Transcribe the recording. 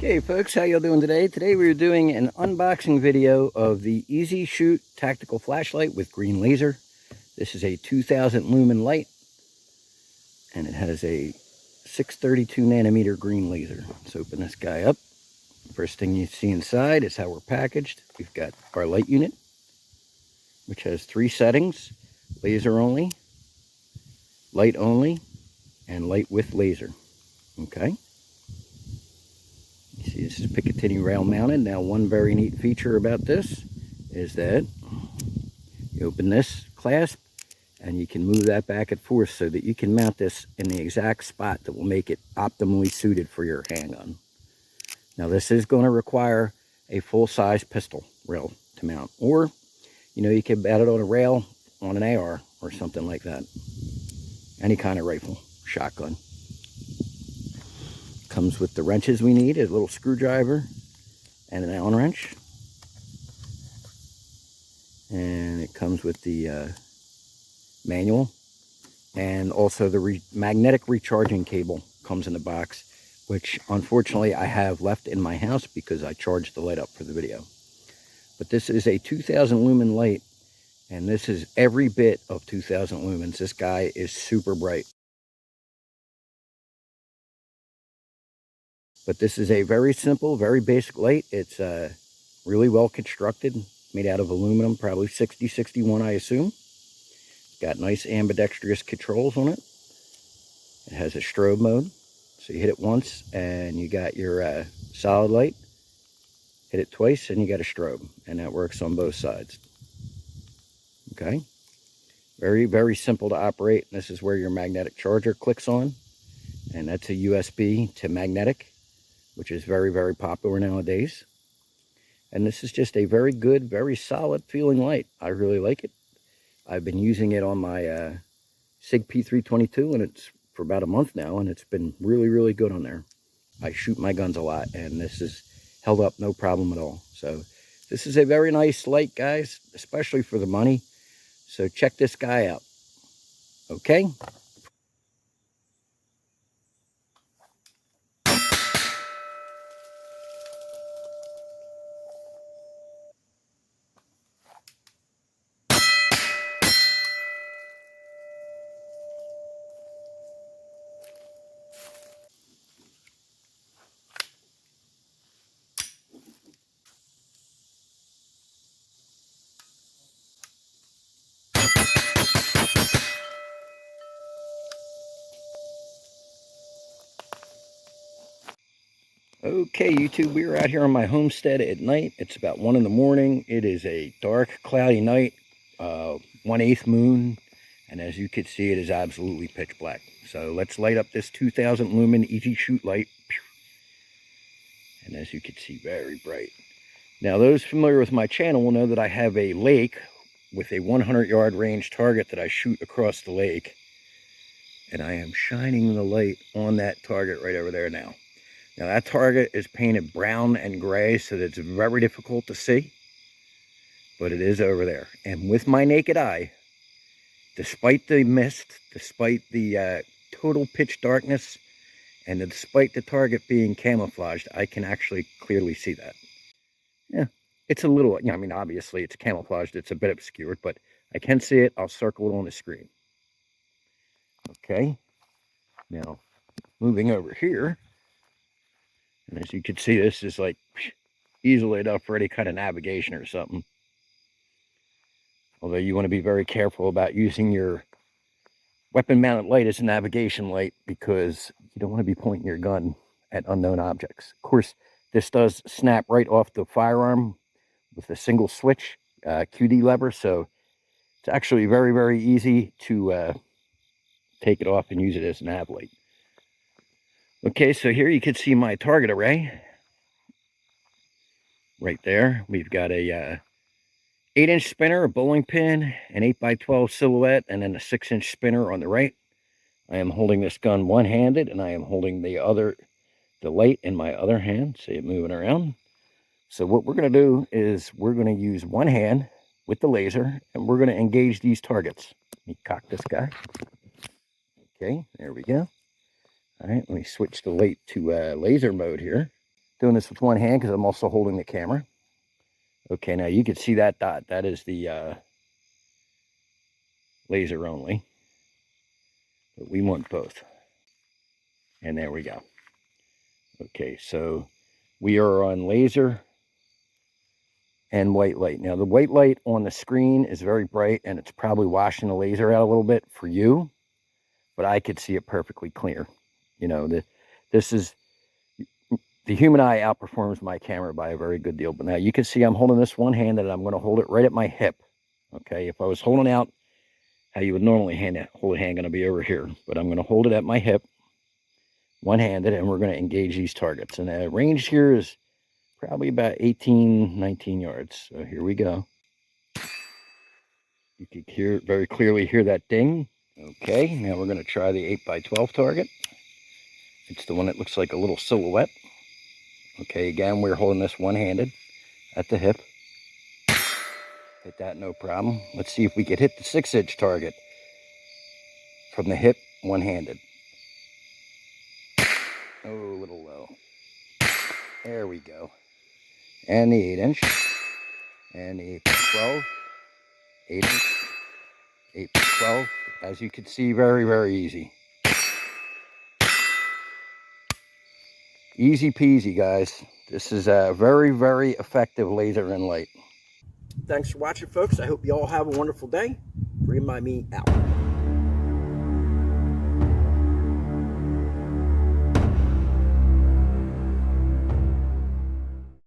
Okay folks, how y'all doing today? Today we're doing an unboxing video of the EZShoot tactical flashlight with green laser. This is a 2000 lumen light and it has a 632 nanometer green laser. Let's open this guy up. First thing you see inside is how we're packaged. We've got our light unit, which has 3 settings: laser only, light only, and light with laser. Okay. You see this is Picatinny rail mounted. Now one very neat feature about this is that you open this clasp and you can move that back and forth so that you can mount this in the exact spot that will make it optimally suited for your handgun. Now this is going to require a full-size pistol rail to mount, or you can mount it on a rail on an AR or something like that. Any kind of rifle, shotgun. Comes with the wrenches we need, a little screwdriver and an Allen wrench. And it comes with the manual, and also the magnetic recharging cable comes in the box, which unfortunately I have left in my house because I charged the light up for the video. But this is a 2000 lumen light, and this is every bit of 2000 lumens. This guy is super bright. But this is a very simple, very basic light. It's really well constructed, made out of aluminum, probably 6061 I assume. It's got nice ambidextrous controls on it. It has a strobe mode, so you hit it once and you got your solid light. Hit it twice and you got a strobe, and that works on both sides. Okay, very, very simple to operate. This is where your magnetic charger clicks on, and that's a USB to magnetic, which is very, very popular nowadays. And this is just a very good, very solid feeling light. I really like it. I've been using it on my Sig P322, and it's for about a month now, and it's been really, really good on there. I shoot my guns a lot, and this is held up no problem at all. So this is a very nice light, guys, especially for the money. So check this guy out. Okay. Okay, YouTube, we are out here on my homestead at night. It's about 1 in the morning. It is a dark, cloudy night, 1/8 moon, and as you can see, it is absolutely pitch black. So let's light up this 2000 lumen EZShoot light. And as you can see, very bright. Now, those familiar with my channel will know that I have a lake with a 100-yard range target that I shoot across the lake. And I am shining the light on that target right over there now. Now that target is painted brown and gray, so that it's very difficult to see, but it is over there. And with my naked eye, despite the mist, despite the total pitch darkness, and despite the target being camouflaged, I can actually clearly see that. Yeah, it's a little, I mean, obviously it's camouflaged, it's a bit obscured, but I can see it. I'll circle it on the screen. Okay, now moving over here. And as you can see, this is like easily enough for any kind of navigation or something. Although you want to be very careful about using your weapon-mounted light as a navigation light, because you don't want to be pointing your gun at unknown objects. Of course, this does snap right off the firearm with a single switch QD lever, so it's actually very, very easy to take it off and use it as a nav light. Okay, so here you can see my target array. Right there, we've got a 8-inch spinner, a bowling pin, an 8x12 silhouette, and then a 6-inch spinner on the right. I am holding this gun one-handed, and I am holding the light in my other hand. See it moving around. So what we're going to do is we're going to use one hand with the laser, and we're going to engage these targets. Let me cock this guy. Okay, there we go. All right, let me switch the light to laser mode here. Doing this with one hand because I'm also holding the camera. Okay, now you can see that dot. That is the laser only. But we want both. And there we go. Okay, so we are on laser and white light. Now, the white light on the screen is very bright, and it's probably washing the laser out a little bit for you, but I could see it perfectly clear. You know, this is, the human eye outperforms my camera by a very good deal. But now you can see I'm holding this one-handed, and I'm going to hold it right at my hip. Okay, if I was holding out how you would normally hold a hand, going to be over here, but I'm going to hold it at my hip, one-handed, and we're going to engage these targets. And the range here is probably about 18, 19 yards. So here we go. You can very clearly hear that ding. Okay, now we're going to try the 8x12 target. It's the one that looks like a little silhouette. Okay, again, we're holding this one-handed at the hip. Hit that, no problem. Let's see if we could hit the 6-inch target from the hip, one-handed. Oh, a little low. There we go. And the 8-inch. And the 8x12. 8-inch. 8x12. As you can see, very, very easy. Easy peasy, guys. This is a very, very effective laser and light. Thanks for watching, folks. I hope you all have a wonderful day. Remind me out.